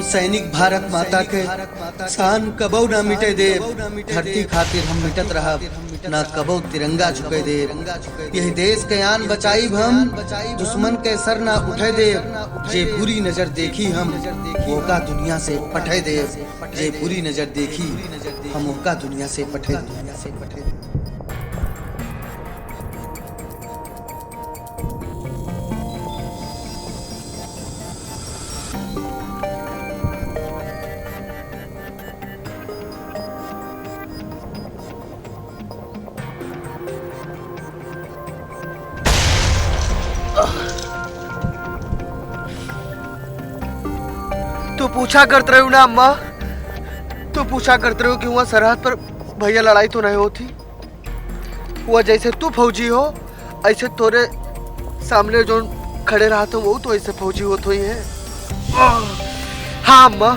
हम सैनिक भारत माता के शान कबो न मिटे दे। धरती खातिर हम मिटत रहब, न कबो तिरंगा झुके दे। यही देश के आन बचाई हम, दुश्मन के सर न उठे दे। जे बुरी नजर देखी हम मौका दुनिया से पठे दे। जे बुरी नजर देखी हम मौका दुनिया से पठे दे। तू पूछा करते रहो ना अम्मा, तू पूछा करते रहो कि वहाँ सरहद पर भैया लड़ाई तो नहीं होती। हुआ जैसे तू फौजी हो ऐसे तोरे सामने जो खड़े रहा तो वो तो ऐसे फौजी होते ही है। हाँ अम्मा,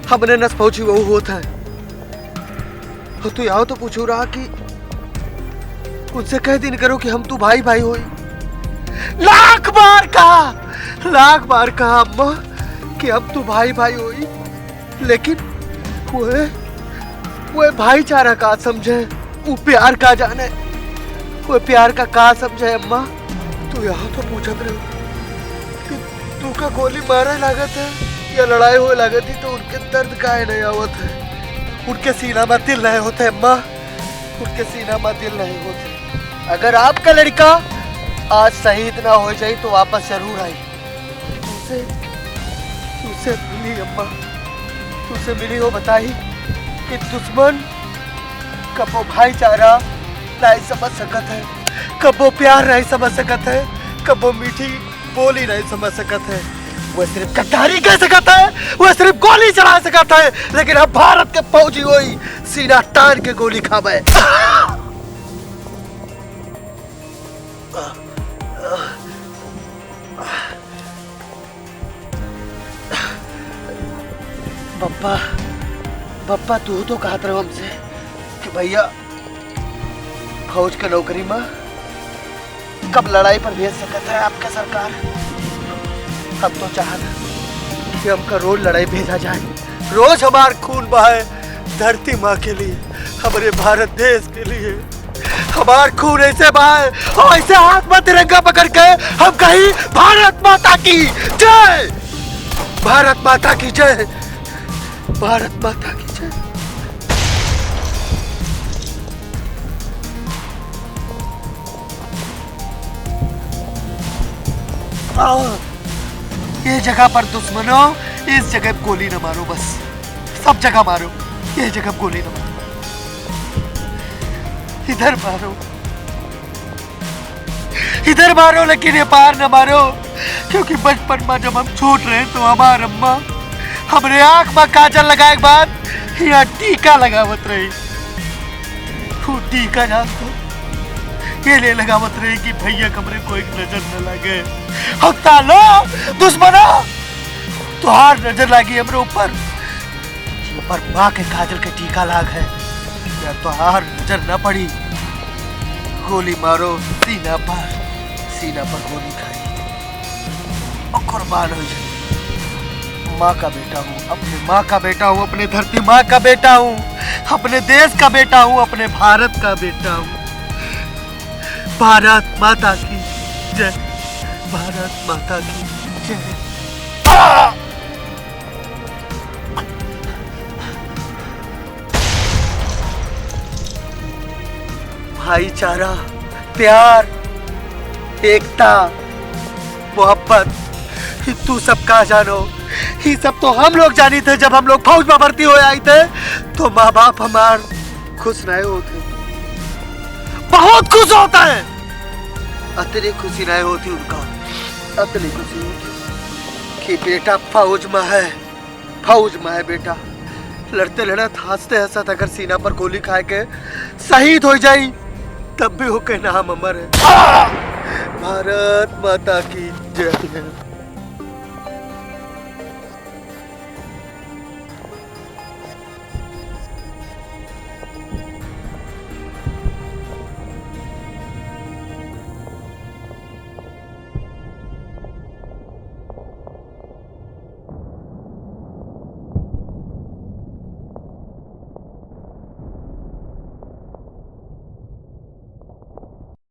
हमने नस फौजी वो होता है। तू यहाँ तो पूछू रहा कि उनसे कह दिन करो कि हम तू भाई भाई होई। लाख बार कहा अम्मा कि अब तू भाई भाई होई, लेकिन वो भाईचारा का समझे, वो प्यार का जाने, वो प्यार का समझे अम्मा। तू यहाँ तो पूछत रहे कि तू का गोली मारे लागत है या लड़ाई हुए लागत है, तो उनके दर्द काहे नहीं आवत है? उनके सीना में दिल नहीं होते अम्मा, उनके सीना में दिल नहीं होते। अगर आपका लड़का आज शहीद ना हो जाए तो वापस जरूर आई। तुझसे मिली अम्मा, तुझसे मिली हो बताई कि दुश्मन कबो भाईचारा नहीं समझ सकत है, कबो प्यार नहीं समझ सकत है, कबो मीठी बोली नहीं समझ सकत है। वो सिर्फ गद्दारी कह सकता है, वो सिर्फ गोली चला सकता है, लेकिन अब भारत के फौजी वही सीना तान के गोली खावे। पप्पा तू तो कहत रहो हमसे कि भैया फौज के नौकरी में कब लड़ाई पर भेज सकता है आपका सरकार। हम तो चाहना कि हमका रोज लड़ाई भेजा जाए, रोज हमार खून बहाए धरती माँ के लिए, हमारे भारत देश के लिए। हमार खून ऐसे बहाए और ऐसे हाथ में तिरंगा पकड़ के हम कहीं भारत माता की जय, भारत माता की जय, भारत माता की जय। ये जगह पर दुश्मनों, इस जगह गोली न मारो, बस सब जगह मारो, ये जगह गोली न मारो, इधर मारो लेकिन ये पार न मारो। क्योंकि बचपन में जब हम छोट रहे तो हमार अम्मा हमरे आंख में काजल लगाए के बाद यहाँ टीका लगावत रही। टीका जान तो ये ले लगावत रही कि भैया कमरे को एक नजर न लगे। हम तालो दुश्मना तुहार नजर लगी हमरे ऊपर, पर माँ के काजल के टीका लाग है या तुहार नजर न पड़ी। गोली मारो सीना पर गोली खाई और कुर्बान हो जाए। माँ का बेटा हूँ, अपने माँ का बेटा हूँ, अपने धरती माँ का बेटा हूँ, अपने देश का बेटा हूँ, अपने भारत का बेटा हूँ। भारत माता की जय, भारत माता की जय। भाईचारा, प्यार, एकता, मोहब्बत, तू सबका जानो, ये सब तो हम लोग जानी थे। जब हम लोग फौज में भर्ती हो आए थे तो माँ बाप हमार खुश नहीं होते, बहुत खुश होता है। अतनी खुशी नहीं होती उनका, अतनी खुशी कि बेटा फौज में है बेटा। लड़ते लड़त हंसते हंसत अगर सीना पर गोली खाए के शहीद हो जाई तब भी हो के नाम अमर है। भारत माता की जय।